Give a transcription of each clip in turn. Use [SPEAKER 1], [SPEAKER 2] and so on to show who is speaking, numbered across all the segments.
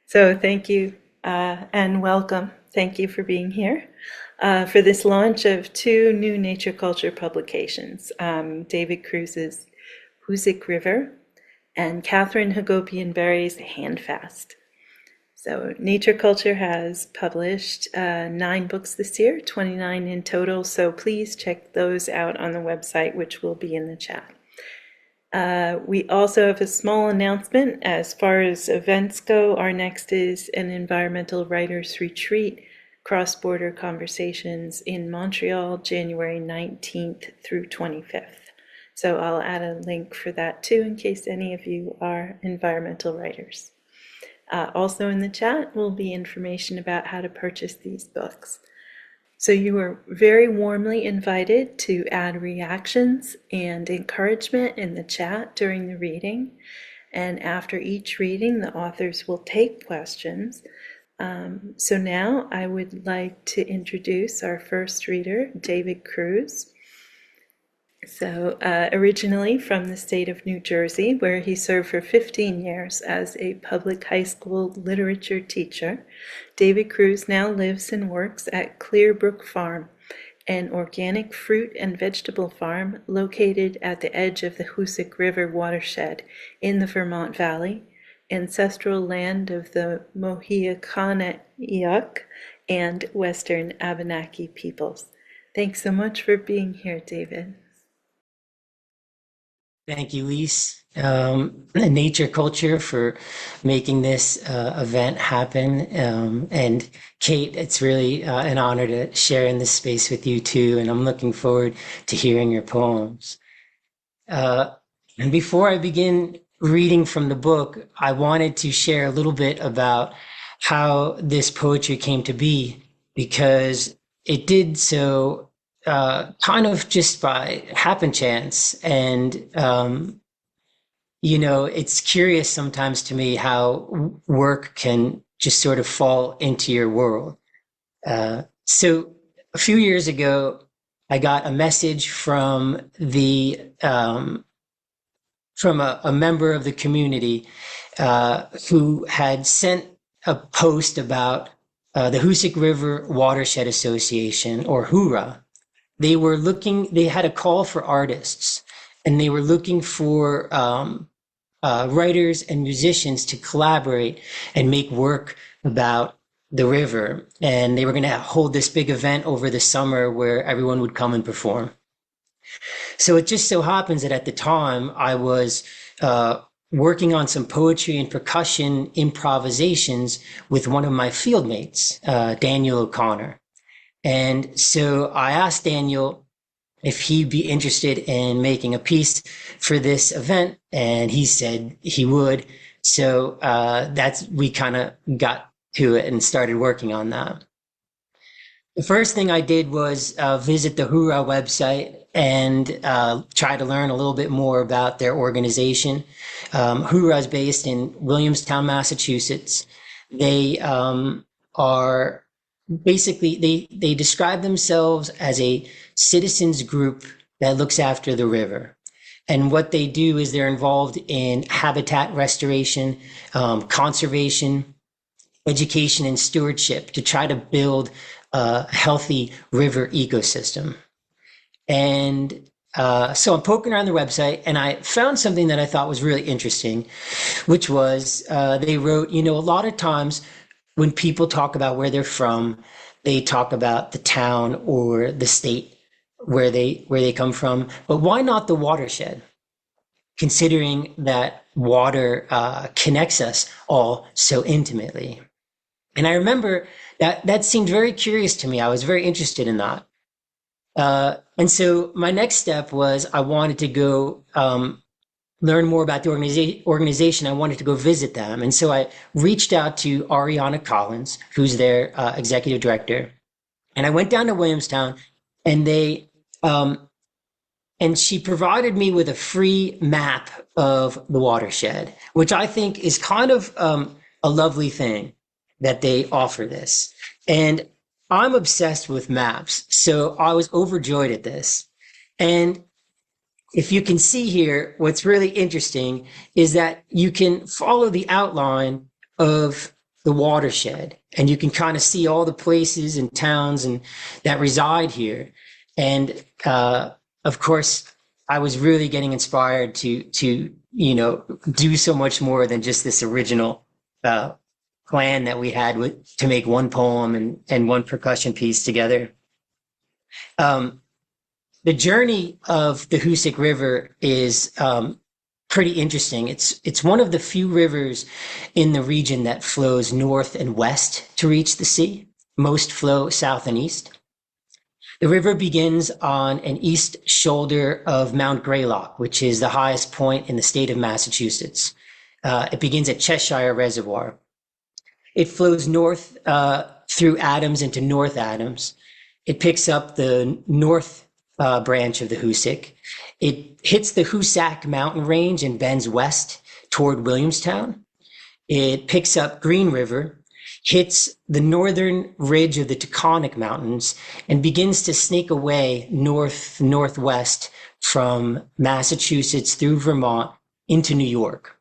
[SPEAKER 1] So thank you and welcome. Thank you for being here for this launch of two new nature culture publications, David Cruz's Hoosic River and Catherine Hagopian Berry's Handfast. So Nature Culture has published 9 books this year, 29 in total, so please check those out on the website, which will be in the chat. We also have a small announcement as far as events go. Our next is an environmental writers retreat, cross-border conversations in Montreal, January 19th through 25th. So I'll add a link for that too in case any of you are environmental writers. Also in the chat will be information about how to purchase these books. So you are very warmly invited to add reactions and encouragement in the chat during the reading. And after each reading, the authors will take questions. So now I would like to introduce our first reader, David Cruz. So originally from the state of New Jersey, where he served for 15 years as a public high school literature teacher, David Cruz now lives and works at Clearbrook Farm, an organic fruit and vegetable farm located at the edge of the Hoosic River watershed in the Vermont Valley, ancestral land of the Mohiekanayak and Western Abenaki peoples. Thanks so much for being here, David.
[SPEAKER 2] Thank you, Lise, Nature Culture for making this event happen. And Kate, it's really an honor to share in this space with you too. And I'm looking forward to hearing your poems. And before I begin reading from the book, I wanted to share a little bit about how this poetry came to be, because it did so kind of just by happen chance. And, it's curious sometimes to me how work can just sort of fall into your world. So a few years ago, I got a message from from a member of the community who had sent a post about the Hoosic River Watershed Association, or HURA. They had a call for artists, and they were looking for writers and musicians to collaborate and make work about the river. And they were going to hold this big event over the summer where everyone would come and perform. So it just so happens that at the time I was working on some poetry and percussion improvisations with one of my field mates, Daniel O'Connor. And so I asked Daniel if he'd be interested in making a piece for this event, and he said he would. So we kind of got to it and started working on that. The first thing I did was visit the Hura website and try to learn a little bit more about their organization. Hura is based in Williamstown, Massachusetts. They are basically, they describe themselves as a citizens group that looks after the river. And what they do is they're involved in habitat restoration, conservation, education, and stewardship to try to build a healthy river ecosystem. And so I'm poking around the website, and I found something that I thought was really interesting, which was they wrote, a lot of times when people talk about where they're from, they talk about the town or the state where they come from. But why not the watershed? Considering that water connects us all so intimately. And I remember that seemed very curious to me. I was very interested in that. And so my next step was I wanted to go learn more about the organization. I wanted to go visit them. And so I reached out to Ariana Collins, who's their executive director. And I went down to Williamstown, and and she provided me with a free map of the watershed, which I think is kind of a lovely thing that they offer this. And I'm obsessed with maps, so I was overjoyed at this. And if you can see here, what's really interesting is that you can follow the outline of the watershed, and you can kind of see all the places and towns and that reside here. And of course, I was really getting inspired to do so much more than just this original uh, plan that we had to make one poem and one percussion piece together. Um, the journey of the Hoosic River is pretty interesting. It's one of the few rivers in the region that flows north and west to reach the sea. Most flow south and east. The river begins on an east shoulder of Mount Greylock, which is the highest point in the state of Massachusetts. It begins at Cheshire Reservoir. It flows north through Adams into North Adams. It picks up the north branch of the Hoosic. It hits the Hoosac mountain range and bends west toward Williamstown. It picks up Green River, hits the northern ridge of the Taconic Mountains, and begins to snake away northwest from Massachusetts through Vermont into New York.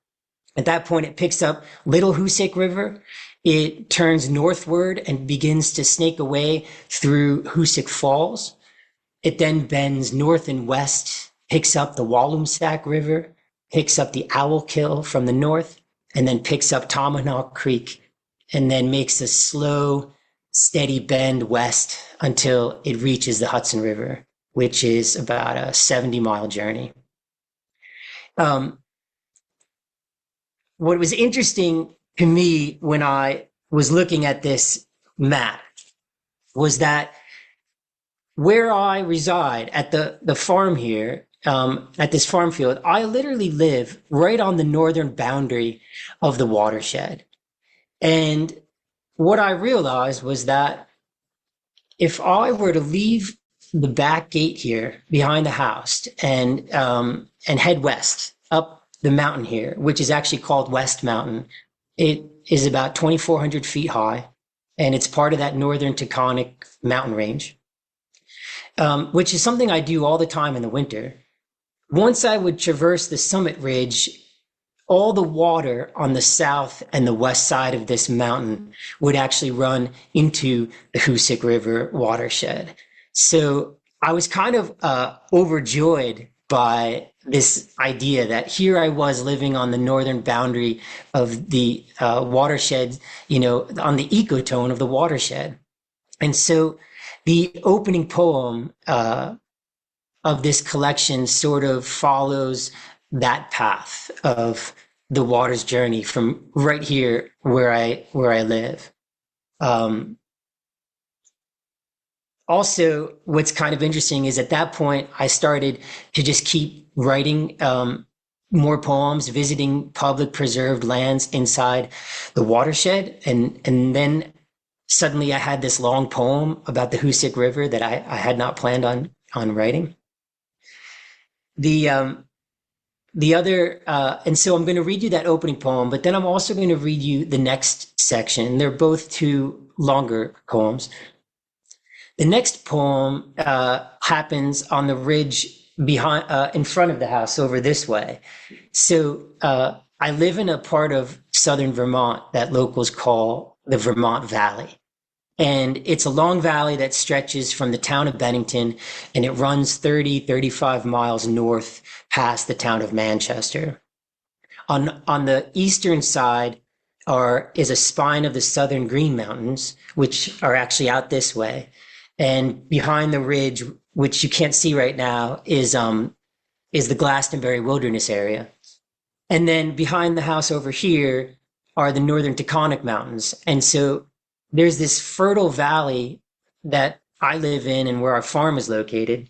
[SPEAKER 2] At that point, it picks up Little Hoosic River. It turns northward and begins to snake away through Hoosic Falls. It then bends north and west, picks up the Walloomsac River, picks up the Owlkill from the north, and then picks up Tomahawk Creek, and then makes a slow, steady bend west until it reaches the Hudson River, which is about a 70-mile journey. What was interesting to me when I was looking at this map was that where I reside at the farm here, at this farm field, I literally live right on the northern boundary of the watershed. And what I realized was that if I were to leave the back gate here behind the house and head west up the mountain here, which is actually called West Mountain, it is about 2,400 feet high, and it's part of that northern Taconic mountain range, which is something I do all the time in the winter. Once I would traverse the summit ridge, all the water on the south and the west side of this mountain would actually run into the Hoosic River watershed. So I was kind of overjoyed by this idea that here I was living on the northern boundary of the watershed, on the ecotone of the watershed. And so the opening poem of this collection sort of follows that path of the water's journey from right here where I live. Also, what's kind of interesting is at that point, I started to just keep writing more poems, visiting public preserved lands inside the watershed. And then suddenly I had this long poem about the Hoosic River that I had not planned on writing. The other, and so I'm going to read you that opening poem, but then I'm also going to read you the next section. They're both two longer poems. The next poem happens on the ridge behind, in front of the house over this way. So I live in a part of southern Vermont that locals call the Vermont Valley. And it's a long valley that stretches from the town of Bennington, and it runs 35 miles north past the town of Manchester. On the eastern side is a spine of the southern Green Mountains, which are actually out this way. And behind the ridge, which you can't see right now, is the Glastonbury Wilderness area. And then behind the house over here are the northern Taconic Mountains. And so there's this fertile valley that I live in and where our farm is located.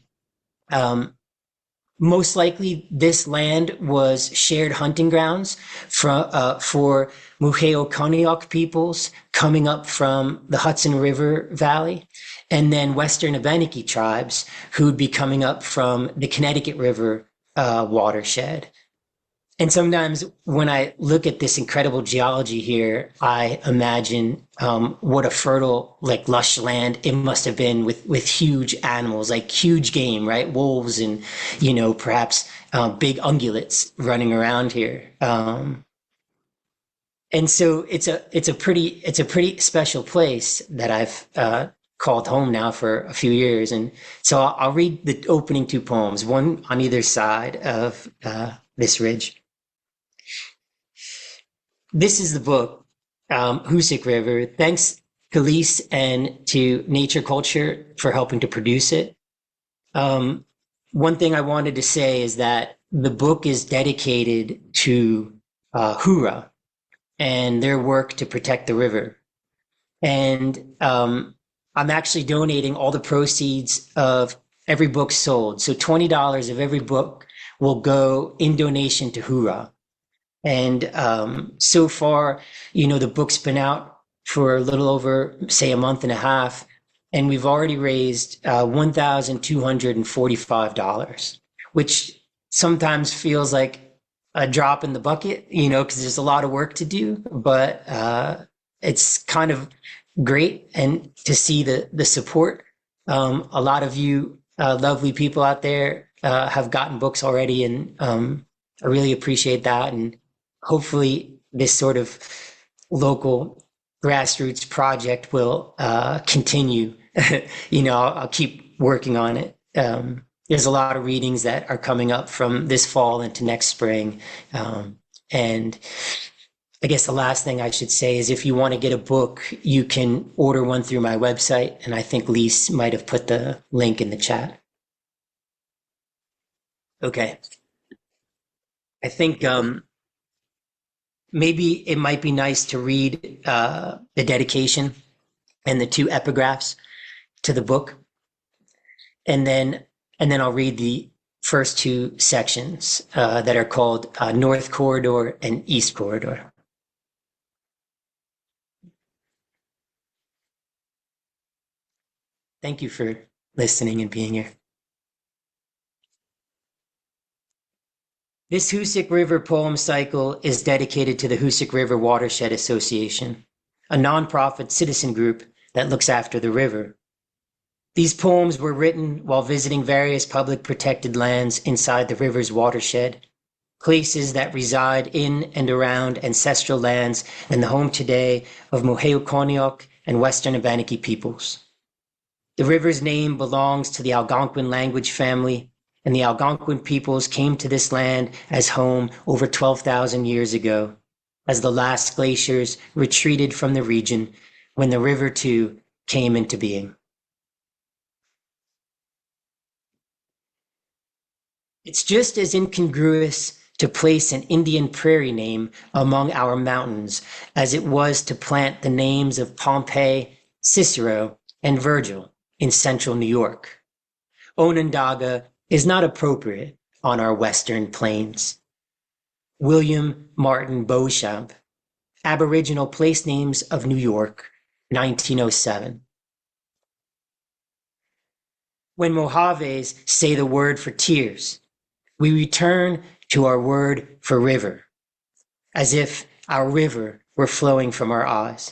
[SPEAKER 2] Most likely this land was shared hunting grounds for Muheokoniok peoples coming up from the Hudson River Valley, and then Western Abenaki tribes who would be coming up from the Connecticut River watershed. And sometimes when I look at this incredible geology here, I imagine what a fertile, like lush land it must have been with huge animals, like huge game, right? Wolves and, perhaps big ungulates running around here. And so it's a pretty special place that I've called home now for a few years. And so I'll read the opening two poems, one on either side of this ridge. This is the book, Hoosic River. Thanks to Lise and to NatureCulture for helping to produce it. Um, One thing I wanted to say is that the book is dedicated to Hura and their work to protect the river. And I'm actually donating all the proceeds of every book sold. So $20 of every book will go in donation to Hura. And so far, the book's been out for a little over, say, a month and a half, and we've already raised $1,245, which sometimes feels like a drop in the bucket, because there's a lot of work to do, but it's kind of great and to see the support. A lot of you lovely people out there have gotten books already, and I really appreciate that. And hopefully this sort of local grassroots project will continue. I'll keep working on it. There's a lot of readings that are coming up from this fall into next spring. And I guess the last thing I should say is if you want to get a book, you can order one through my website. And I think Lise might have put the link in the chat. Okay. I think maybe it might be nice to read the dedication and the two epigraphs to the book. And then I'll read the first two sections that are called North Corridor and East Corridor. Thank you for listening and being here. This Hoosic River poem cycle is dedicated to the Hoosic River Watershed Association, a nonprofit citizen group that looks after the river. These poems were written while visiting various public protected lands inside the river's watershed, places that reside in and around ancestral lands and the home today of Moheo-Koniok and Western Abenaki peoples. The river's name belongs to the Algonquin language family, and the Algonquin peoples came to this land as home over 12,000 years ago, as the last glaciers retreated from the region when the river too came into being. It's just as incongruous to place an Indian prairie name among our mountains as it was to plant the names of Pompey, Cicero, and Virgil in central New York. Onondaga is not appropriate on our western plains. William Martin Beauchamp, Aboriginal Place Names of New York, 1907. When Mojaves say the word for tears, we return to our word for river, as if our river were flowing from our eyes.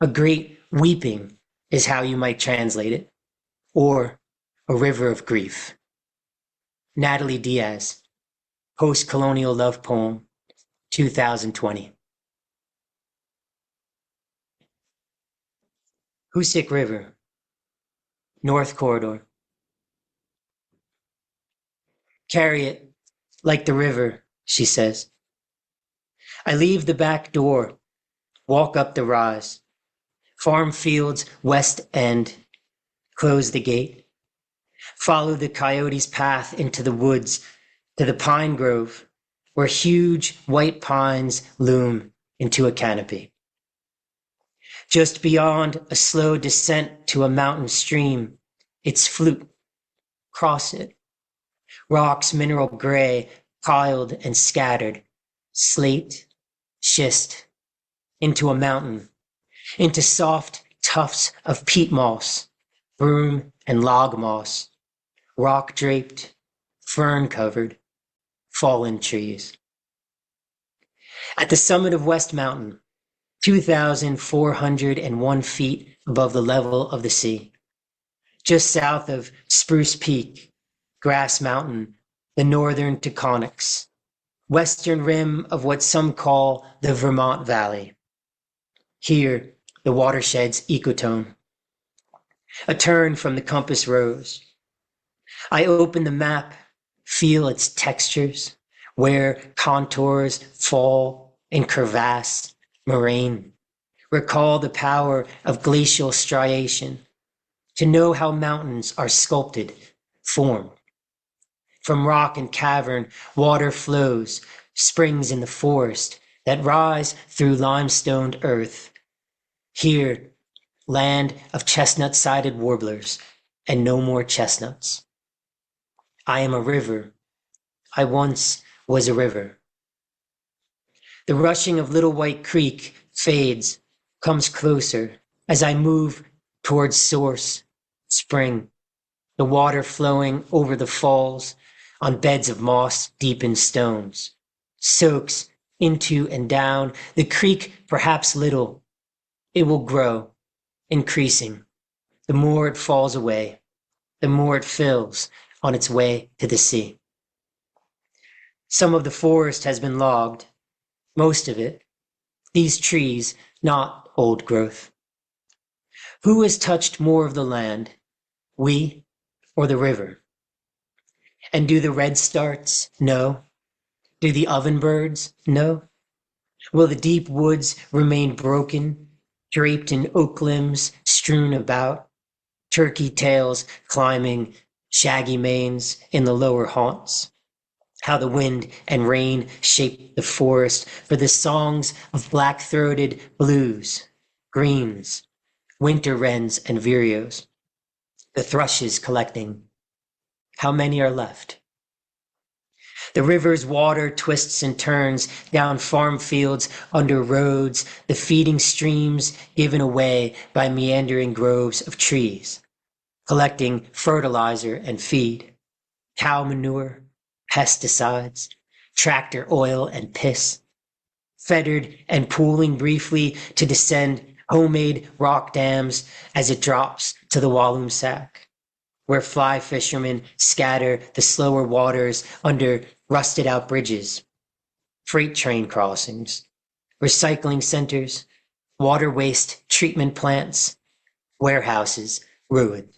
[SPEAKER 2] A great weeping is how you might translate it, or a river of grief. Natalie Diaz, Post-Colonial Love Poem, 2020. Hoosic River, North Corridor. Carry it like the river, she says. I leave the back door, walk up the rise. Farm fields, west end, close the gate. Follow the coyote's path into the woods, to the pine grove, where huge white pines loom into a canopy. Just beyond a slow descent to a mountain stream, its flute, cross it. Rocks mineral gray, piled and scattered, slate, schist, into a mountain, into soft tufts of peat moss, broom and log moss, rock draped, fern covered, fallen trees. At the summit of West Mountain, 2,401 feet above the level of the sea, just south of Spruce Peak, Grass Mountain, the northern Taconics, western rim of what some call the Vermont Valley. Here, the watershed's ecotone. A turn from the compass rose. I open the map, feel its textures, where contours fall in crevasse, moraine. Recall the power of glacial striation, to know how mountains are sculpted, formed. From rock and cavern, water flows, springs in the forest that rise through limestoned earth. Here, land of chestnut-sided warblers, and no more chestnuts. I am a river. I once was a river. The rushing of Little White Creek fades, comes closer as I move towards source, spring, the water flowing over the falls on beds of moss-deepened stones, soaks into and down the creek perhaps little. It will grow, increasing. The more it falls away, the more it fills on its way to the sea. Some of the forest has been logged, most of it, these trees, not old growth. Who has touched more of the land, we or the river? And do the redstarts know? Do the ovenbirds know? Will the deep woods remain broken, draped in oak limbs strewn about, turkey tails climbing shaggy manes in the lower haunts? How the wind and rain shape the forest for the songs of black-throated blues, greens, winter wrens and vireos, the thrushes collecting. How many are left? The river's water twists and turns down farm fields, under roads, the feeding streams given away by meandering groves of trees, collecting fertilizer and feed, cow manure, pesticides, tractor oil and piss, fettered and pooling briefly to descend homemade rock dams as it drops to the Walloomsac, where fly fishermen scatter the slower waters under rusted out bridges, freight train crossings, recycling centers, water waste treatment plants, warehouses ruined.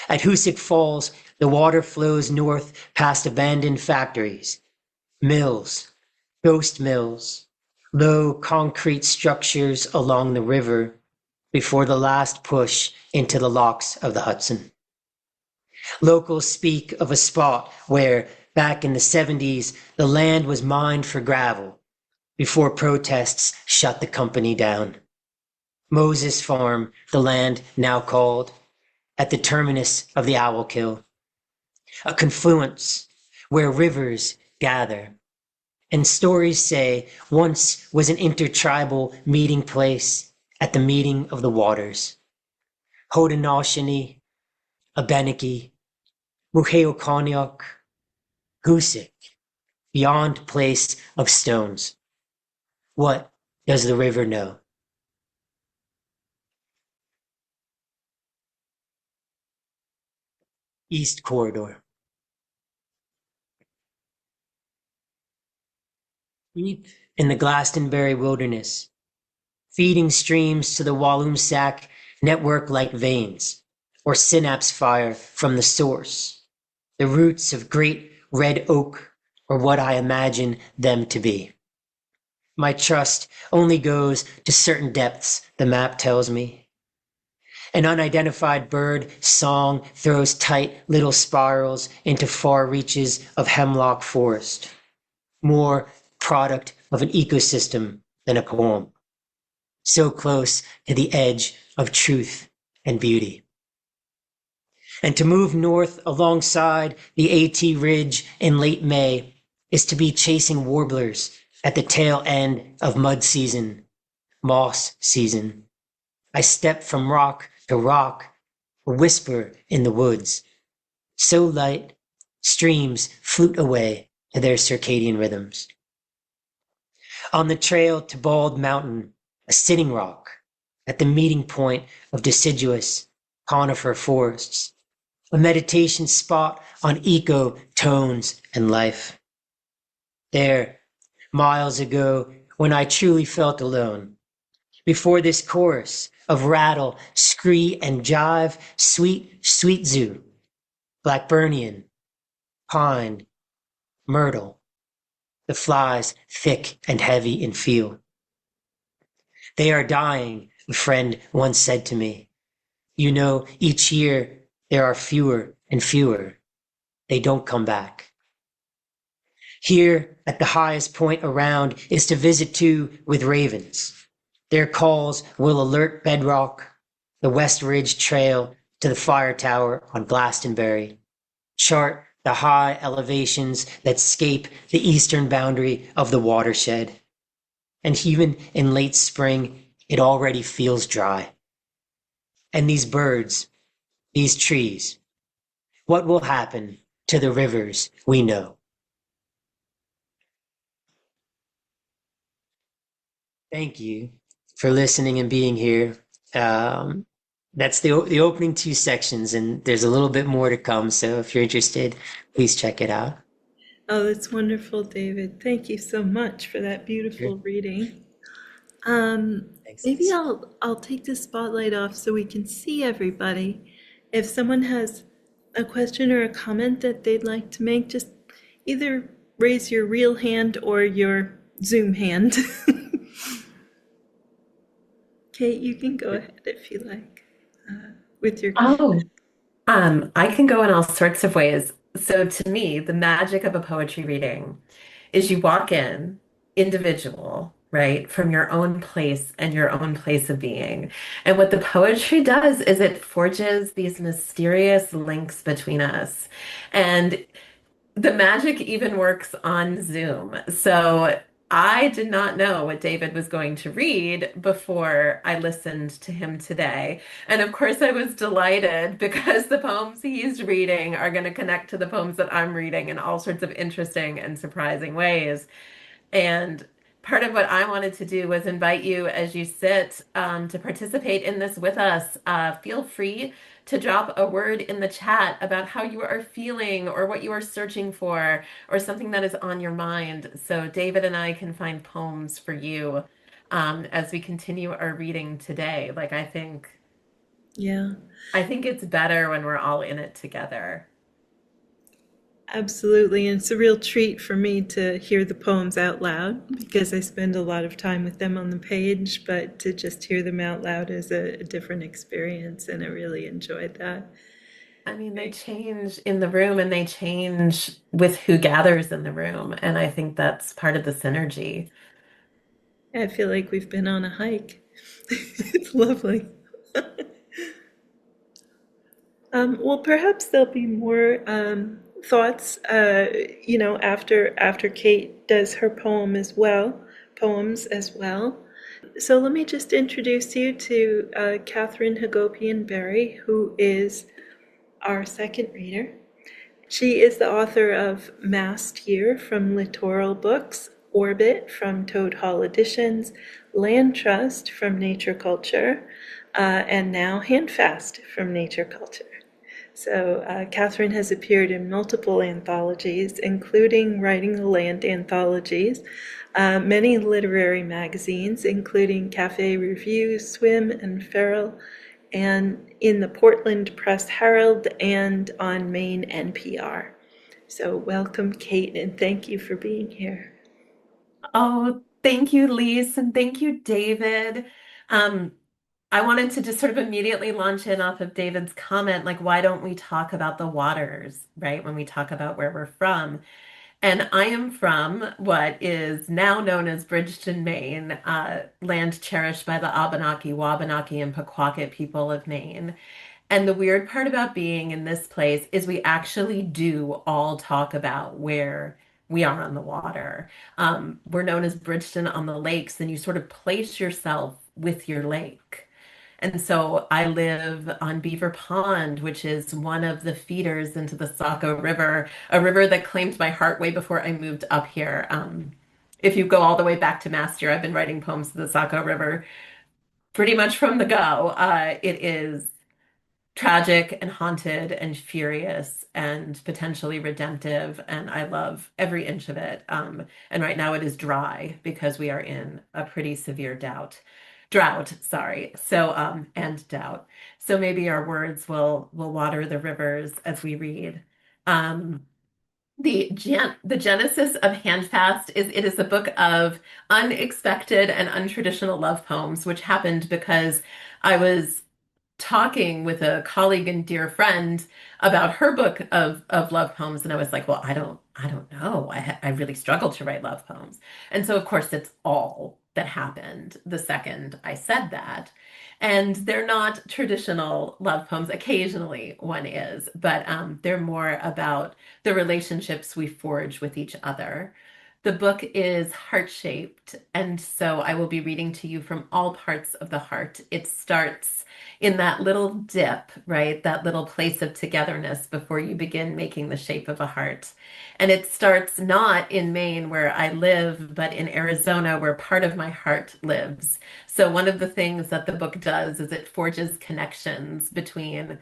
[SPEAKER 2] At Hoosic Falls, the water flows north past abandoned factories, mills, ghost mills, low concrete structures along the river before the last push into the locks of the Hudson. Locals speak of a spot where, back in the 70s, the land was mined for gravel before protests shut the company down. Moses Farm, the land now called, at the terminus of the Owlkill, a confluence where rivers gather. And stories say once was an intertribal meeting place at the meeting of the waters. Haudenosaunee, Abenaki, Muheokonyock, Hoosic, beyond place of stones. What does the river know? East Corridor. Deep in the Glastonbury wilderness, feeding streams to the Walloomsac network like veins, or synapse fire from the source, the roots of great red oak, or what I imagine them to be. My trust only goes to certain depths, the map tells me. An unidentified bird song throws tight little spirals into far reaches of hemlock forest, more product of an ecosystem than a poem, so close to the edge of truth and beauty. And to move north alongside the AT Ridge in late May is to be chasing warblers at the tail end of mud season, moss season. I step from rock to rock, a whisper in the woods. So light, streams flute away to their circadian rhythms. On the trail to Bald Mountain, a sitting rock at the meeting point of deciduous conifer forests, a meditation spot on eco tones and life. There, miles ago, when I truly felt alone. Before this chorus of rattle, scree, and jive, sweet, sweet zoo, Blackburnian, pine, myrtle, the flies thick and heavy in feel. They are dying, a friend once said to me. You know, each year there are fewer and fewer. They don't come back. Here, at the highest point around, is to visit too with ravens. Their calls will alert Bedrock, the West Ridge Trail to the fire tower on Glastonbury, chart the high elevations that scape the eastern boundary of the watershed. And even in late spring, it already feels dry. And these birds, these trees, what will happen to the rivers we know? Thank you for listening and being here. Um, that's the opening two sections, and there's a little bit more to come. So if you're interested, please check it out.
[SPEAKER 1] Oh, that's wonderful, David. Thank you so much for that
[SPEAKER 2] Sure.
[SPEAKER 1] beautiful reading. Um,
[SPEAKER 2] Thanks,
[SPEAKER 1] Maybe
[SPEAKER 2] Liz.
[SPEAKER 1] I'll take the spotlight off so we can see everybody. If someone has a question or a comment that they'd like to make, just either raise your real hand or your Zoom hand. Kate, you can go ahead if you like with your question.
[SPEAKER 3] Oh, I can go in all sorts of ways. So to me, the magic of a poetry reading is you walk in individual, right, from your own place and your own place of being. And what the poetry does is it forges these mysterious links between us. And the magic even works on Zoom. So I did not know what David was going to read before I listened to him today. And of course, I was delighted because the poems he's reading are going to connect to the poems that I'm reading in all sorts of interesting and surprising ways. And part of what I wanted to do was invite you as you sit to participate in this with us. Feel free to drop a word in the chat about how you are feeling or what you are searching for or something that is on your mind. So David and I can find poems for you as we continue our reading today. Like
[SPEAKER 1] Yeah,
[SPEAKER 3] I think it's better when we're all in it together.
[SPEAKER 1] absolutely. And it's a real treat for me to hear the poems out loud because I spend a lot of time with them on the page, but to just hear them out loud is a different experience, and I really enjoyed that.
[SPEAKER 3] I mean, they change in the room and they change with who gathers in the room. And I think that's part of the synergy.
[SPEAKER 1] I feel like we've been on a hike. It's lovely. Well, perhaps there'll be more thoughts, after Kate does her poems as well. So let me just introduce you to Catherine Hagopian Berry, who is our second reader. She is the author of Mast Year from Littoral Books, Orbit from Toad Hall Editions, Land Trust from NatureCulture, and now Handfast from NatureCulture. So, Catherine has appeared in multiple anthologies, including Writing the Land anthologies, many literary magazines, including Cafe Review, Swim, and Feral, and in the Portland Press Herald and on Maine NPR. So, welcome, Kate, and thank you for being here.
[SPEAKER 3] Oh, thank you, Lise, and thank you, David. Um, I wanted to just sort of immediately launch in off of David's comment, like, why don't we talk about the waters, right? When we talk about where we're from. And I am from what is now known as Bridgeton, Maine, land cherished by the Abenaki, Wabanaki, and Pequawket people of Maine. And the weird part about being in this place is we actually do all talk about where we are on the water. We're known as Bridgeton on the lakes, and you sort of place yourself with your lake. And so I live on Beaver Pond, which is one of the feeders into the Saco River, a river that claimed my heart way before I moved up here. If you go all the way back to Master, I've been writing poems to the Saco River pretty much from the go. It is tragic and haunted and furious and potentially redemptive. And I love every inch of it. And right now it is dry because we are in a pretty severe drought, sorry. So, and doubt. So maybe our words will water the rivers as we read. Um, the genesis of Handfast is it is a book of unexpected and untraditional love poems, which happened because I was talking with a colleague and dear friend about her book of love poems, and I was like, well, I don't know. I really struggle to write love poems. And so of course that's all that happened the second I said that. And they're not traditional love poems. Occasionally one is, but they're more about the relationships we forge with each other. The book is heart-shaped, and so I will be reading to you from all parts of the heart. It starts in that little dip, right? That little place of togetherness before you begin making the shape of a heart. And it starts not in Maine where I live, but in Arizona where part of my heart lives. So one of the things that the book does is it forges connections between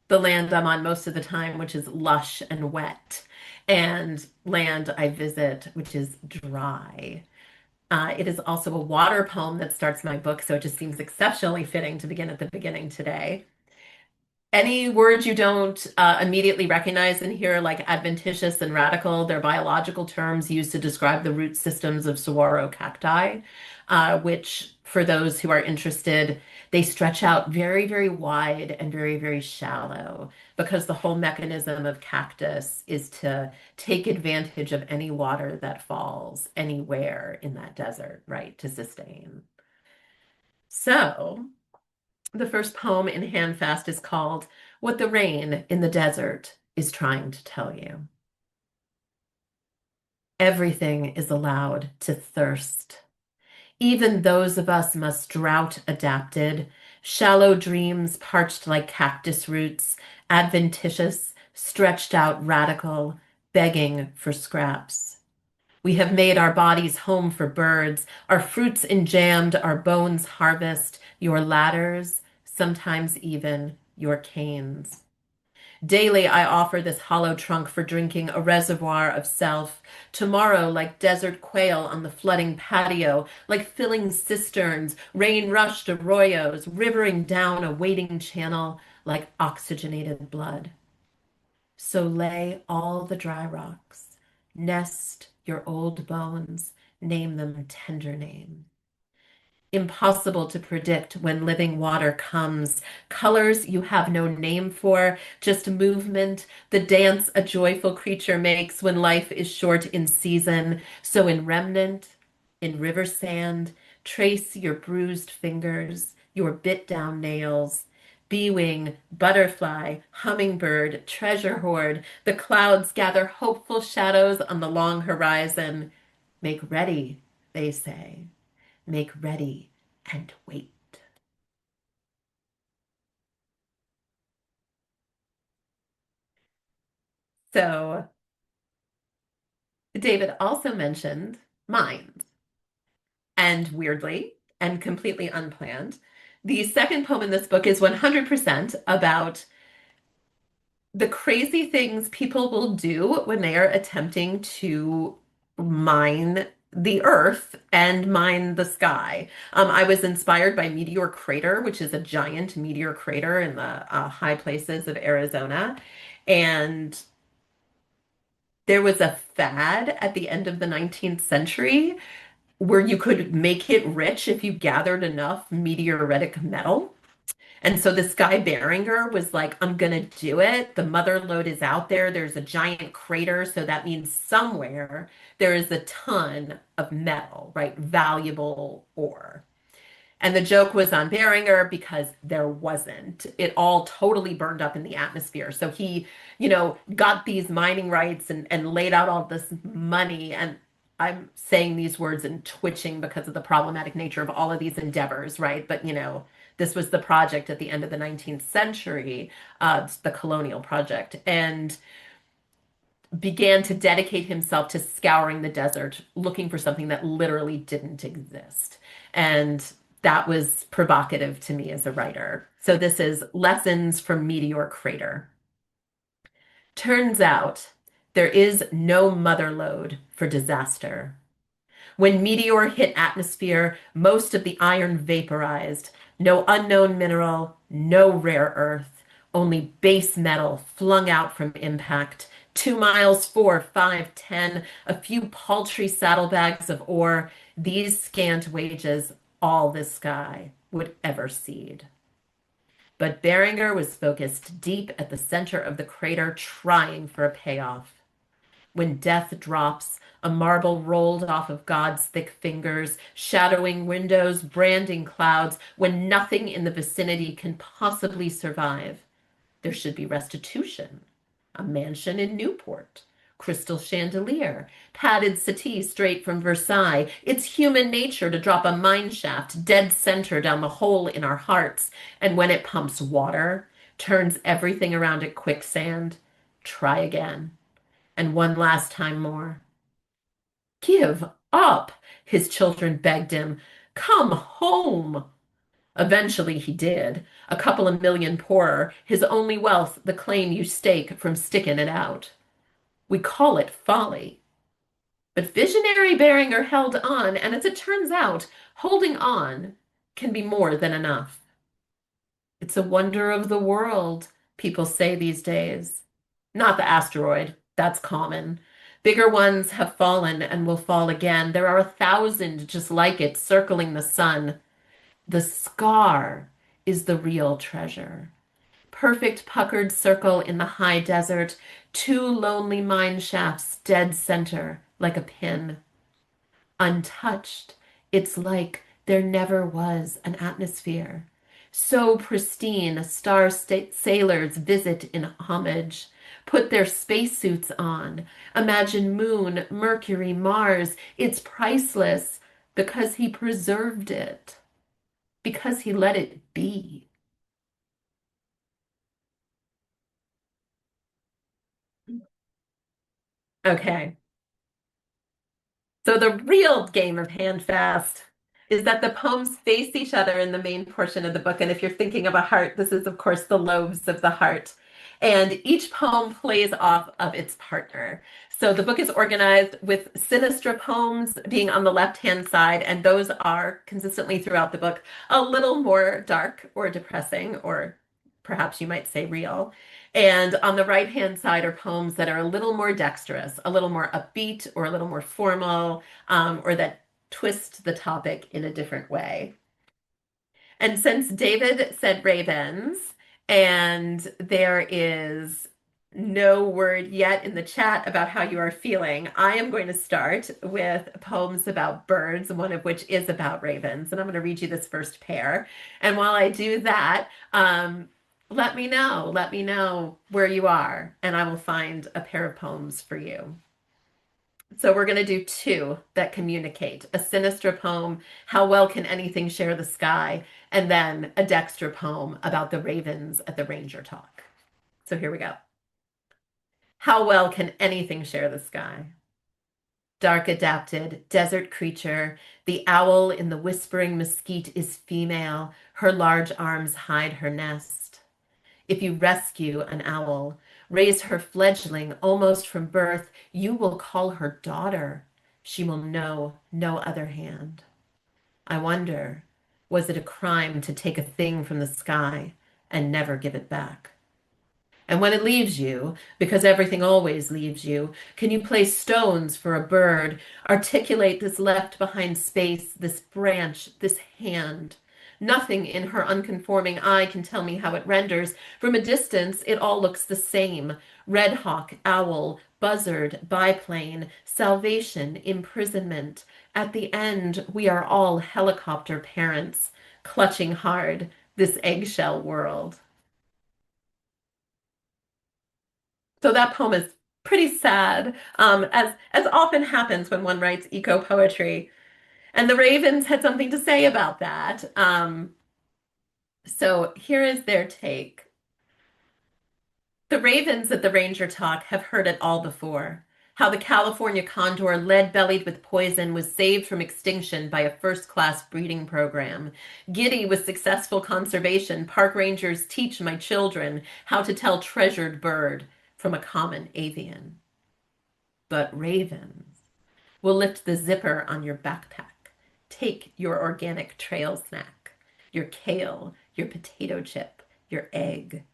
[SPEAKER 3] the land I'm on most of the time, which is lush and wet, and land I visit, which is dry. It is also a water poem that starts my book, so it just seems exceptionally fitting to begin at the beginning today. Any words you don't immediately recognize in here, like adventitious and radical, they're biological terms used to describe the root systems of saguaro cacti, which, for those who are interested, they stretch out very, very wide and very, very shallow because the whole mechanism of cactus is to take advantage of any water that falls anywhere in that desert, right, to sustain. So, the first poem in Handfast is called What the Rain in the Desert is Trying to Tell You. Everything is allowed to thirst. Even those of us must drought adapted, shallow dreams parched like cactus roots, adventitious, stretched out radical, begging for scraps. We have made our bodies home for birds, our fruits enjammed, our bones harvest, your ladders, sometimes even your canes. Daily I offer this hollow trunk for drinking a reservoir of self. Tomorrow, like desert quail on the flooding patio, like filling cisterns, rain-rushed arroyos, rivering down a waiting channel like oxygenated blood. So lay all the dry rocks, nest your old bones, name them tender names. Impossible to predict when living water comes. Colors you have no name for, just movement, the dance a joyful creature makes when life is short in season. So in remnant, in river sand, trace your bruised fingers, your bit down nails. Bee-wing, butterfly, hummingbird, treasure hoard, the clouds gather hopeful shadows on the long horizon. Make ready, they say. Make ready and wait. So, David also mentioned mines, and weirdly and completely unplanned, the second poem in this book is 100% about the crazy things people will do when they are attempting to mine the earth and mine the sky. I was inspired by Meteor Crater, which is a giant meteor crater in the high places of Arizona. And there was a fad at the end of the 19th century where you could make it rich if you gathered enough meteoritic metal. And so this guy Beringer was like, I'm gonna do it. The mother lode is out there. There's a giant crater. So that means somewhere there is a ton of metal, right? Valuable ore. And the joke was on Beringer because there wasn't. It all totally burned up in the atmosphere. So he, got these mining rights and laid out all this money. And I'm saying these words and twitching because of the problematic nature of all of these endeavors, right? But, this was the project at the end of the 19th century, the colonial project. And began to dedicate himself to scouring the desert, looking for something that literally didn't exist. And that was provocative to me as a writer. So this is Lessons from Meteor Crater. Turns out there is no mother lode for disaster. When meteor hit atmosphere, most of the iron vaporized. No unknown mineral, no rare earth, only base metal flung out from impact. 2 miles, 4, 5, 10, a few paltry saddlebags of ore, these scant wages, all the sky would ever seed. But Beringer was focused deep at the center of the crater, trying for a payoff. When death drops, a marble rolled off of God's thick fingers, shadowing windows, branding clouds, when nothing in the vicinity can possibly survive. There should be restitution. A mansion in Newport, crystal chandelier, padded settee straight from Versailles. It's human nature to drop a mine shaft dead center down the hole in our hearts, and when it pumps water, turns everything around it quicksand. Try again and one last time more. Give up, his children begged him. Come home. Eventually he did. A couple of million poorer, his only wealth the claim you stake from sticking it out. We call it folly. But visionary Beringer held on, and as it turns out, holding on can be more than enough. It's a wonder of the world, people say these days. Not the asteroid, that's common. Bigger ones have fallen and will fall again. There are 1,000 just like it circling the sun. The scar is the real treasure. Perfect puckered circle in the high desert, 2 lonely mine shafts dead center like a pin. Untouched, it's like there never was an atmosphere. So pristine, star state sailors visit in homage, put their spacesuits on. Imagine Moon, Mercury, Mars. It's priceless because he preserved it, because he let it be. Okay. So the real game of Handfast is that the poems face each other in the main portion of the book. And if you're thinking of a heart, this is, of course, the lobes of the heart. And each poem plays off of its partner. So the book is organized with Sinistra poems being on the left-hand side, and those are consistently throughout the book a little more dark or depressing, or perhaps you might say real. And on the right-hand side are poems that are a little more dexterous, a little more upbeat, or a little more formal, or that twist the topic in a different way. And since David said ravens, and there is no word yet in the chat about how you are feeling, I am going to start with poems about birds, one of which is about ravens. And I'm going to read you this first pair. And while I do that, let me know. Let me know where you are, and I will find a pair of poems for you. So we're going to do two that communicate. A Sinistra poem, How Well Can Anything Share the Sky? And then a Dexter poem about the ravens at the Ranger Talk. So here we go. How well can anything share the sky? Dark adapted, desert creature, the owl in the whispering mesquite is female. Her large arms hide her nest. If you rescue an owl, raise her fledgling almost from birth, you will call her daughter. She will know no other hand. I wonder, was it a crime to take a thing from the sky and never give it back? And when it leaves you, because everything always leaves you, can you place stones for a bird, articulate this left behind space, this branch, this hand? Nothing in her unconforming eye can tell me how it renders. From a distance, it all looks the same. Red hawk, owl, buzzard, biplane, salvation, imprisonment. At the end, we are all helicopter parents, clutching hard this eggshell world. So that poem is pretty sad, as often happens when one writes eco poetry. And the Ravens had something to say about that. So here is their take. The ravens at the Ranger Talk have heard it all before. How the California condor, lead-bellied with poison, was saved from extinction by a first-class breeding program. Giddy with successful conservation, park rangers teach my children how to tell treasured bird from a common avian. But ravens will lift the zipper on your backpack, take your organic trail snack, your kale, your potato chip, your egg.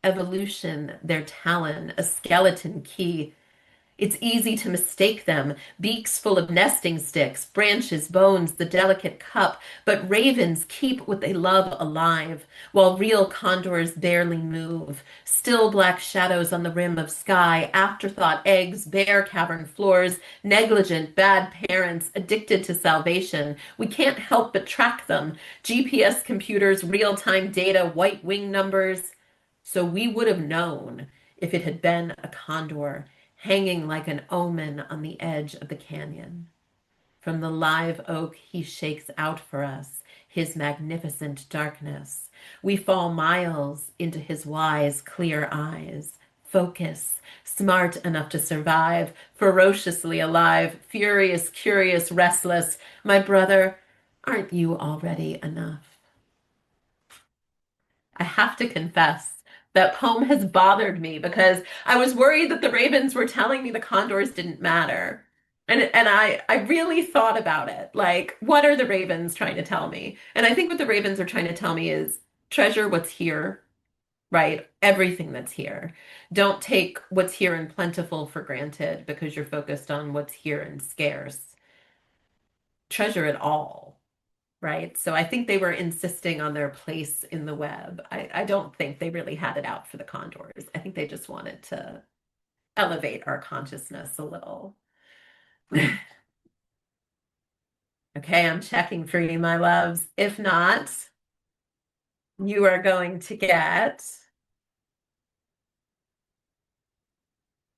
[SPEAKER 3] Evolution, their talon, a skeleton key. It's easy to mistake them, beaks full of nesting sticks, branches, bones, the delicate cup, but ravens keep what they love alive, while real condors barely move. Still black shadows on the rim of sky, afterthought eggs, bare cavern floors, negligent, bad parents, addicted to salvation. We can't help but track them. GPS computers, real-time data, white wing numbers. So we would have known if it had been a condor hanging like an omen on the edge of the canyon. From the live oak he shakes out for us his magnificent darkness. We fall miles into his wise, clear eyes. Focus, smart enough to survive, ferociously alive, furious, curious, restless. My brother, aren't you already enough? I have to confess, that poem has bothered me because I was worried that the ravens were telling me the condors didn't matter. And I really thought about it. Like, what are the ravens trying to tell me? And I think what the ravens are trying to tell me is treasure what's here, right? Everything that's here. Don't take what's here and plentiful for granted because you're focused on what's here and scarce. Treasure it all, right? So I think they were insisting on their place in the web. I don't think they really had it out for the condors. I think they just wanted to elevate our consciousness a little. Okay, I'm checking for you, my loves. If not, you are going to get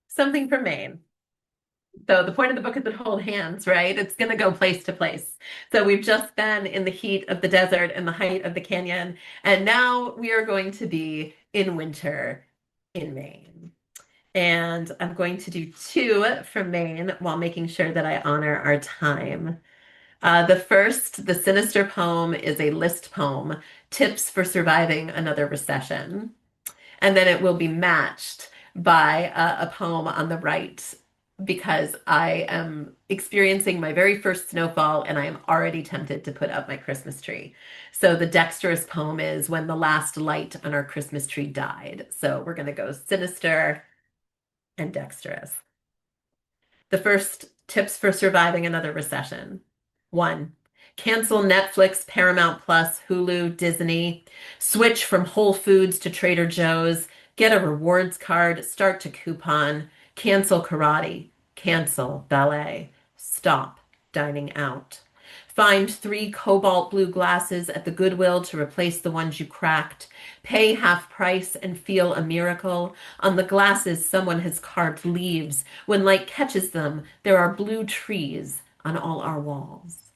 [SPEAKER 3] something from Maine. So the point of the book is to hold hands, right? It's going to go place to place. So we've just been in the heat of the desert and the height of the canyon, and now we are going to be in winter in Maine. And I'm going to do two from Maine while making sure that I honor our time. The first, the sinister poem, is a list poem, Tips for Surviving Another Recession. And then it will be matched by a poem on the right because I am experiencing my very first snowfall and I am already tempted to put up my Christmas tree. So the dexterous poem is When the Last Light on Our Christmas Tree Died. So we're going to go sinister and dexterous. The first, tips for surviving another recession. 1. Cancel Netflix, Paramount Plus, Hulu, Disney. Switch from Whole Foods to Trader Joe's. Get a rewards card. Start to coupon. Cancel karate. Cancel ballet. Stop dining out. Find 3 cobalt blue glasses at the Goodwill to replace the ones you cracked. Pay half price and feel a miracle. On the glasses, someone has carved leaves. When light catches them, there are blue trees on all our walls.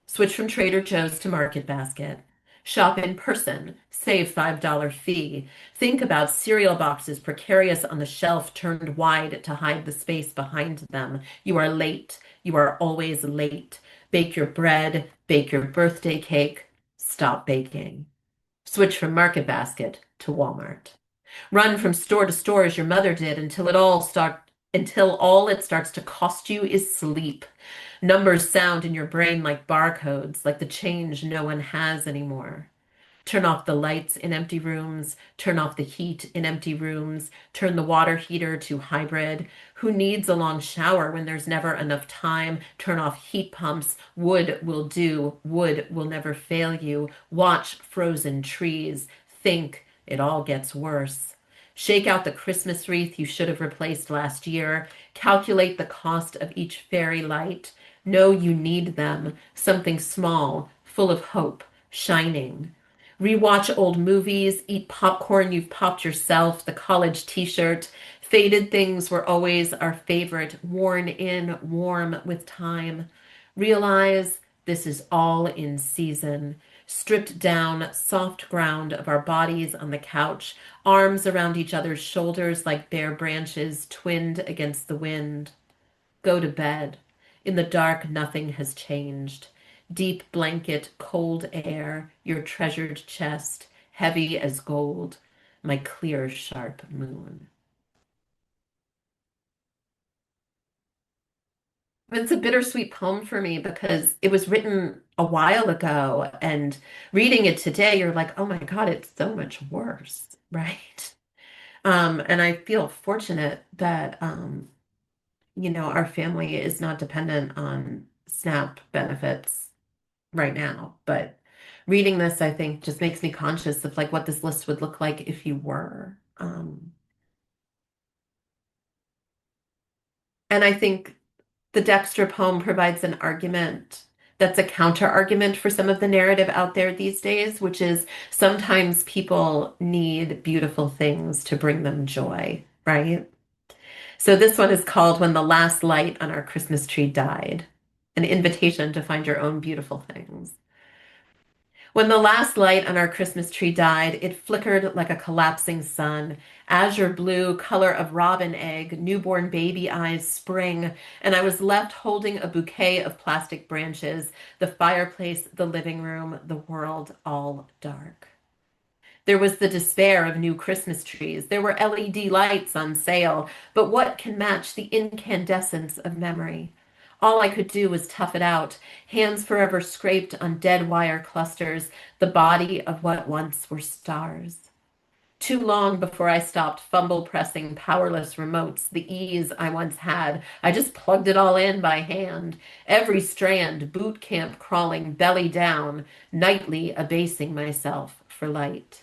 [SPEAKER 3] Switch from Trader Joe's to Market Basket. Shop in person. Save $5 fee. Think about cereal boxes precarious on the shelf turned wide to hide the space behind them. You are late. You are always late. Bake your bread. Bake your birthday cake. Stop baking. Switch from Market Basket to Walmart. Run from store to store as your mother did until all it starts to cost you is sleep. Numbers sound in your brain like barcodes, like the change no one has anymore. Turn off the lights in empty rooms. Turn off the heat in empty rooms. Turn the water heater to hybrid. Who needs a long shower when there's never enough time? Turn off heat pumps. Wood will do. Wood will never fail you. Watch frozen trees. Think it all gets worse. Shake out the Christmas wreath you should have replaced last year. Calculate the cost of each fairy light. Know you need them. Something small, full of hope, shining. Rewatch old movies, eat popcorn you've popped yourself, the college t-shirt. Faded things were always our favorite, worn in, warm with time. Realize this is all in season. Stripped down, soft ground of our bodies on the couch, arms around each other's shoulders like bare branches twinned against the wind. Go to bed. In the dark, nothing has changed. Deep blanket, cold air, your treasured chest, heavy as gold, my clear, sharp moon. It's a bittersweet poem for me because it was written a while ago, and reading it today, you're like, oh my God, it's so much worse, right? And I feel fortunate that our family is not dependent on SNAP benefits right now. But reading this, I think, just makes me conscious of like what this list would look like if you were. And I think the Dexter poem provides an argument that's a counter argument for some of the narrative out there these days, which is sometimes people need beautiful things to bring them joy, right? So this one is called When the Last Light on Our Christmas Tree Died, an invitation to find your own beautiful things. When the last light on our Christmas tree died, it flickered like a collapsing sun. Azure blue, color of robin egg, newborn baby eyes spring, and I was left holding a bouquet of plastic branches, the fireplace, the living room, the world all dark. There was the despair of new Christmas trees. There were LED lights on sale, but what can match the incandescence of memory? All I could do was tough it out, hands forever scraped on dead wire clusters, the body of what once were stars. Too long before I stopped fumble pressing powerless remotes, the ease I once had. I just plugged it all in by hand. Every strand, boot camp crawling belly down, nightly abasing myself for light.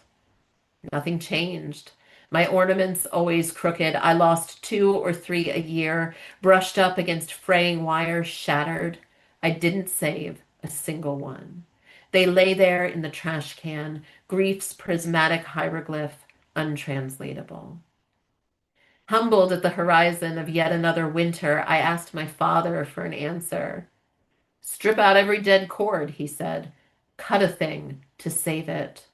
[SPEAKER 3] Nothing changed. My ornaments always crooked. I lost 2 or 3 a year, brushed up against fraying wires, shattered. I didn't save a single one. They lay there in the trash can, grief's prismatic hieroglyph, untranslatable. Humbled at the horizon of yet another winter, I asked my father for an answer. Strip out every dead cord, he said. Cut a thing to save it.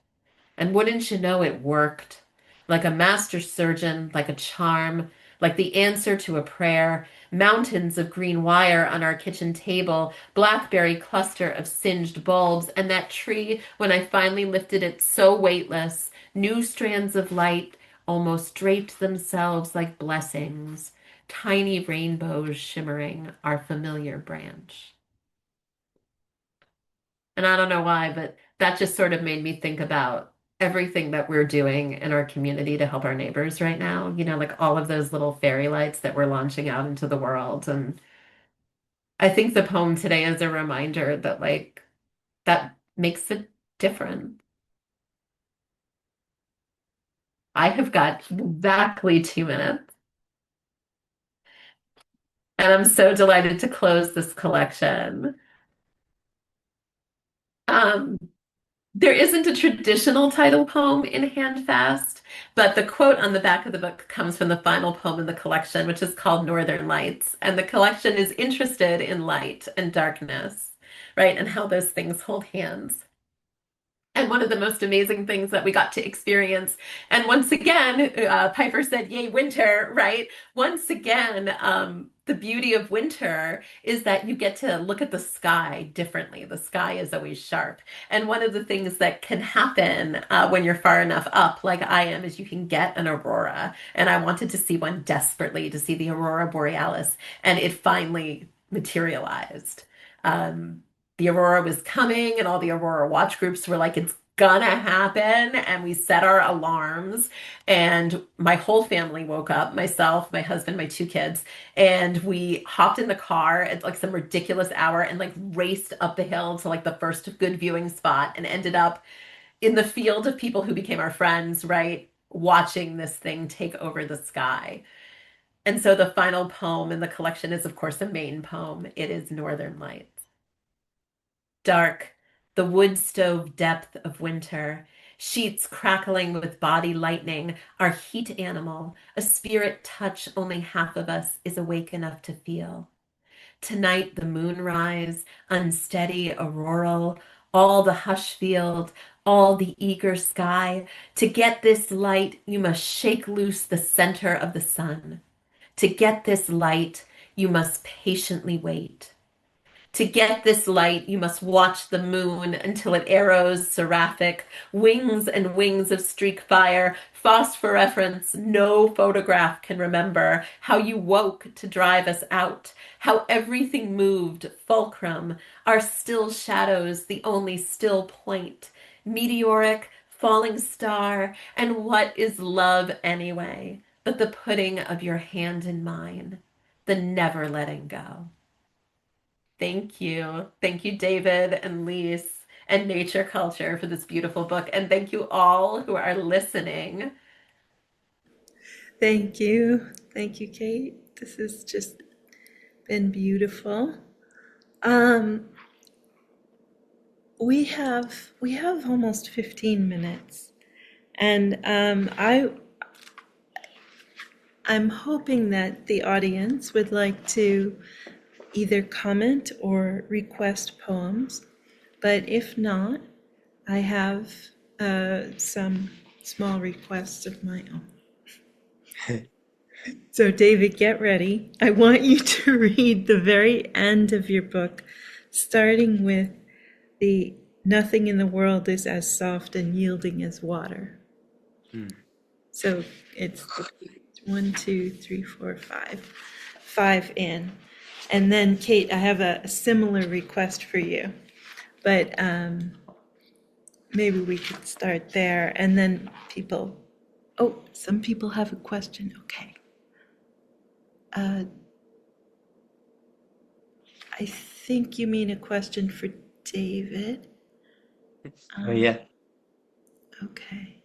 [SPEAKER 3] And wouldn't you know it worked? Like a master surgeon, like a charm, like the answer to a prayer. Mountains of green wire on our kitchen table, blackberry cluster of singed bulbs, and that tree, when I finally lifted it so weightless, new strands of light almost draped themselves like blessings, tiny rainbows shimmering our familiar branch. And I don't know why, but that just sort of made me think about everything that we're doing in our community to help our neighbors right now. Like all of those little fairy lights that we're launching out into the world. And I think the poem today is a reminder that, like, that makes a difference. I have got exactly 2 minutes, and I'm so delighted to close this collection. Um, There isn't a traditional title poem in Handfast, but the quote on the back of the book comes from the final poem in the collection, which is called Northern Lights. And the collection is interested in light and darkness, right? And how those things hold hands. And one of the most amazing things that we got to experience, and once again, Piper said, "Yay, winter!" Right? Once again, the beauty of winter is that you get to look at the sky differently. The sky is always sharp, and one of the things that can happen when you're far enough up, like I am, is you can get an aurora. And I wanted to see one desperately, to see the aurora borealis, and it finally materialized. Um, the aurora was coming and all the aurora watch groups were like, it's gonna happen, and we set our alarms, and my whole family woke up, myself, my husband, my 2 kids, and we hopped in the car at like some ridiculous hour and like raced up the hill to like the first good viewing spot and ended up in the field of people who became our friends, right, watching this thing take over the sky. And so the final poem in the collection is, of course, a main poem. It is Northern Lights. Dark, the wood stove depth of winter, sheets crackling with body lightning, our heat animal, a spirit touch only half of us is awake enough to feel. Tonight, the moonrise, unsteady, auroral, all the hush field, all the eager sky. To get this light, you must shake loose the center of the sun. To get this light, you must patiently wait. To get this light, you must watch the moon until it arrows seraphic, wings and wings of streak fire, phosphorescence no photograph can remember, how you woke to drive us out, how everything moved, fulcrum, our still shadows the only still point, meteoric, falling star, and what is love anyway, but the putting of your hand in mine, the never letting go. Thank you. Thank you, David and Lise and Nature Culture for this beautiful book. And thank you all who are listening.
[SPEAKER 1] Thank you. Thank you, Kate. This has just been beautiful. Um, we have almost 15 minutes, and I'm hoping that the audience would like to either comment or request poems, but if not, I have some small requests of my own. So, David, get ready. I want you to read the very end of your book, starting with the nothing in the world is as soft and yielding as water. So it's 1, 2, 3, 4, 5. 5 in. And then, Kate, I have a similar request for you, but maybe we could start there. And then some people have a question. Okay. I think you mean a question for David.
[SPEAKER 2] Oh, yeah.
[SPEAKER 1] Okay.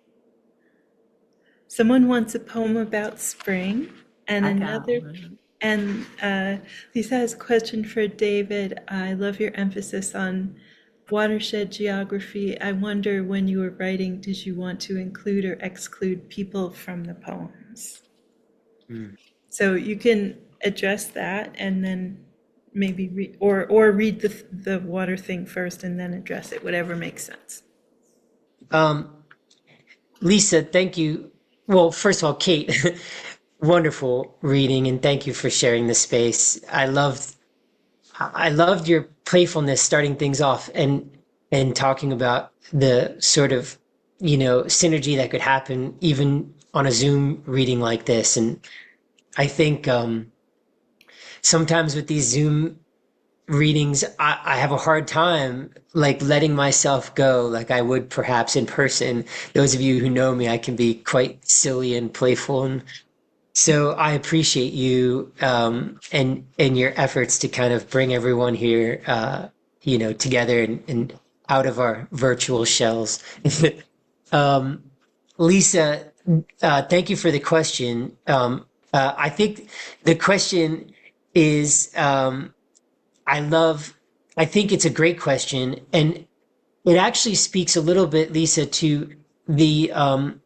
[SPEAKER 1] Someone wants a poem about spring, and
[SPEAKER 3] I got
[SPEAKER 1] another,
[SPEAKER 3] one.
[SPEAKER 1] and Lisa has a question for David. I love your emphasis on watershed geography. I wonder, when you were writing, did you want to include or exclude people from the poems? So you can address that, and then maybe read the water thing first, and then address it. Whatever makes sense.
[SPEAKER 2] Lisa, thank you. Well, first of all, Kate, wonderful reading, and thank you for sharing the space. I loved your playfulness starting things off and talking about the sort of, synergy that could happen even on a Zoom reading like this. And I think sometimes with these Zoom readings, I have a hard time like letting myself go like I would perhaps in person. Those of you who know me, I can be quite silly and playful. And so I appreciate you and your efforts to kind of bring everyone here, together and out of our virtual shells. um, Lisa, thank you for the question. I think the question is, I love, I think it's a great question, and it actually speaks a little bit, Lisa, to the um,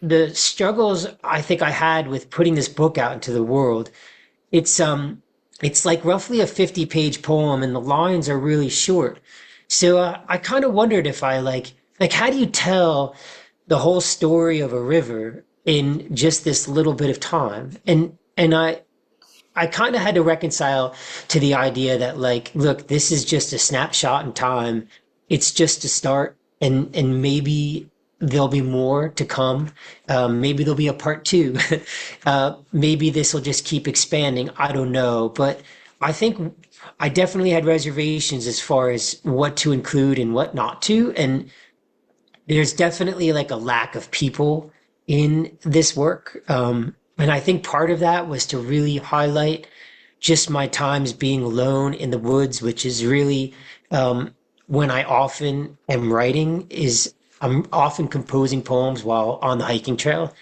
[SPEAKER 2] the struggles I think I had with putting this book out into the world. It's it's like roughly a 50-page poem and the lines are really short. So I kind of wondered if I like how do you tell the whole story of a river in just this little bit of time? And I kind of had to reconcile to the idea that like, look, this is just a snapshot in time. It's just a start, and maybe there'll be more to come. Maybe there'll be a part two. Maybe this will just keep expanding. I don't know, but I think I definitely had reservations as far as what to include and what not to, and there's definitely like a lack of people in this work. And I think part of that was to really highlight just my times being alone in the woods, which is really when I often am writing is I'm often composing poems while on the hiking trail.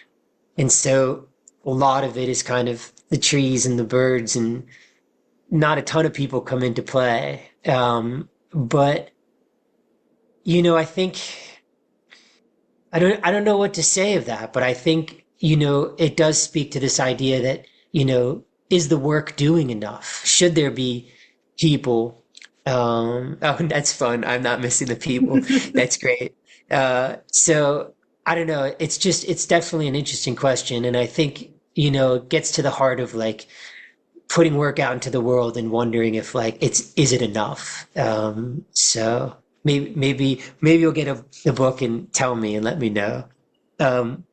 [SPEAKER 2] And so a lot of it is kind of the trees and the birds and not a ton of people come into play. But I think I don't know what to say of that, but I think, it does speak to this idea that, is the work doing enough? Should there be people? Oh, that's fun. I'm not missing the people. That's great. So I don't know. It's definitely an interesting question. And I think, it gets to the heart of like putting work out into the world and wondering if like is it enough? So maybe you'll get the book and tell me and let me know. Um,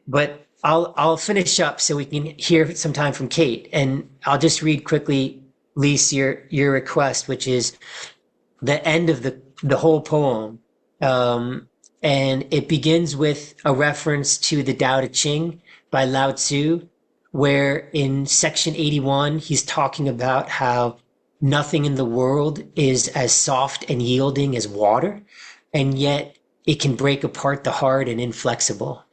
[SPEAKER 2] but I'll finish up so we can hear some time from Kate, and I'll just read quickly, Lise, your request, which is the end of the whole poem. And it begins with a reference to the Tao Te Ching by Lao Tzu, where in section 81, he's talking about how nothing in the world is as soft and yielding as water, and yet it can break apart the hard and inflexible.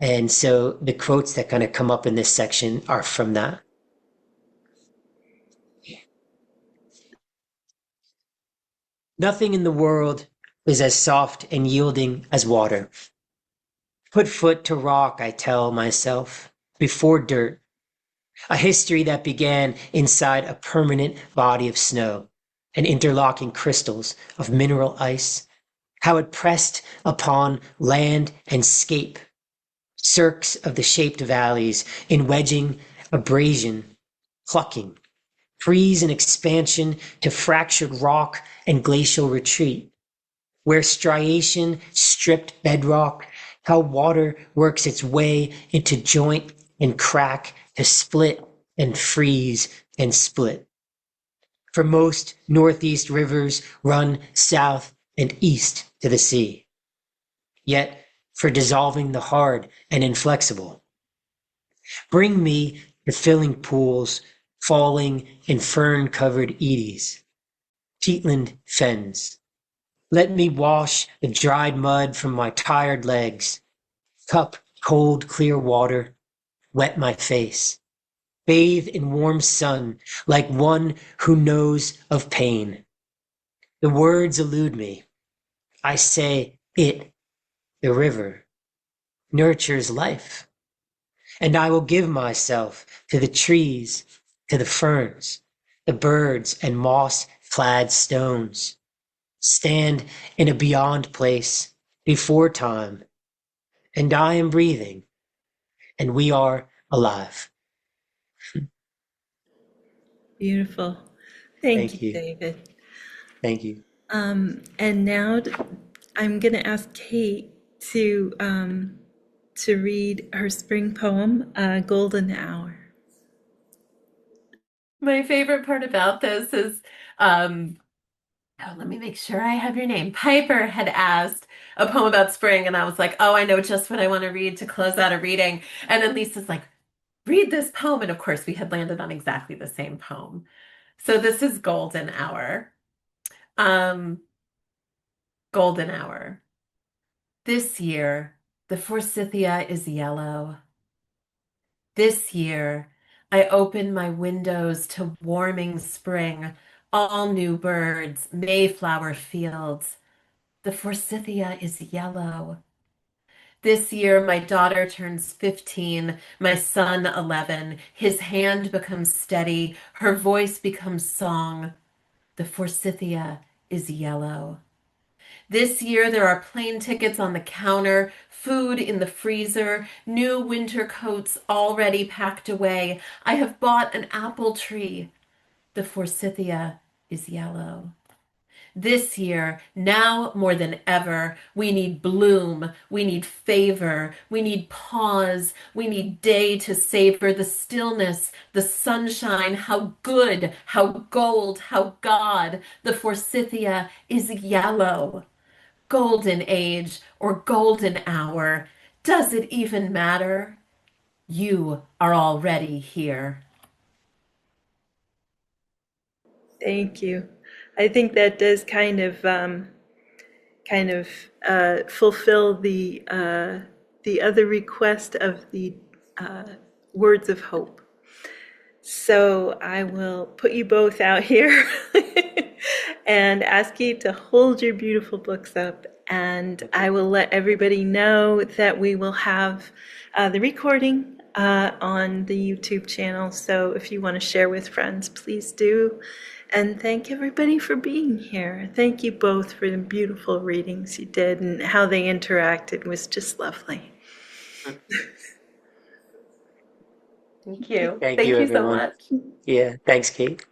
[SPEAKER 2] And so the quotes that kind of come up in this section are from that. Nothing in the world is as soft and yielding as water. Put foot to rock, I tell myself, before dirt, a history that began inside a permanent body of snow and interlocking crystals of mineral ice, how it pressed upon land and scape, cirques of the shaped valleys in wedging, abrasion, plucking, freeze and expansion to fractured rock and glacial retreat, where striation stripped bedrock, how water works its way into joint and crack to split and freeze and split. For most northeast rivers run south and east to the sea. Yet for dissolving the hard and inflexible. Bring me the filling pools falling in fern-covered eddies, peatland fens. Let me wash the dried mud from my tired legs, cup cold clear water, wet my face, bathe in warm sun like one who knows of pain. The words elude me. I say it, the river, nurtures life, and I will give myself to the trees, to the ferns, the birds and moss-clad stones. Stand in a beyond place before time, and I am breathing, and we are alive.
[SPEAKER 1] Beautiful. Thank you,
[SPEAKER 2] Thank you.
[SPEAKER 1] David.
[SPEAKER 2] Thank you.
[SPEAKER 1] And now I'm going to ask Kate to read her spring poem, Golden Hour.
[SPEAKER 3] My favorite part about this is, oh, let me make sure I have your name. Piper had asked a poem about spring, and I was like, oh, I know just what I want to read to close out a reading. And then Lisa's like, read this poem. And of course, we had landed on exactly the same poem. So this is Golden Hour. Um, Golden Hour. This year, the forsythia is yellow. This year, I open my windows to warming spring, all new birds, Mayflower fields. The forsythia is yellow. This year, my daughter turns 15, my son 11. His hand becomes steady, her voice becomes song. The forsythia is yellow. This year, there are plane tickets on the counter, food in the freezer, new winter coats already packed away. I have bought an apple tree. The forsythia is yellow. This year, now more than ever, we need bloom, we need favor, we need pause, we need day to savor the stillness, the sunshine, how good, how gold, how God. The forsythia is yellow. Golden age or golden hour, does it even matter? You are already here.
[SPEAKER 1] Thank you. I think that does kind of fulfill the other request of the words of hope. So I will put you both out here and ask you to hold your beautiful books up. And I will let everybody know that we will have the recording on the YouTube channel. So if you want to share with friends, please do. And thank everybody for being here. Thank you both for the beautiful readings you did, and how they interacted was just lovely.
[SPEAKER 3] Thank you.
[SPEAKER 2] Thank you,
[SPEAKER 3] Thank you so
[SPEAKER 2] everyone.
[SPEAKER 3] much.
[SPEAKER 2] Yeah, thanks, Kate.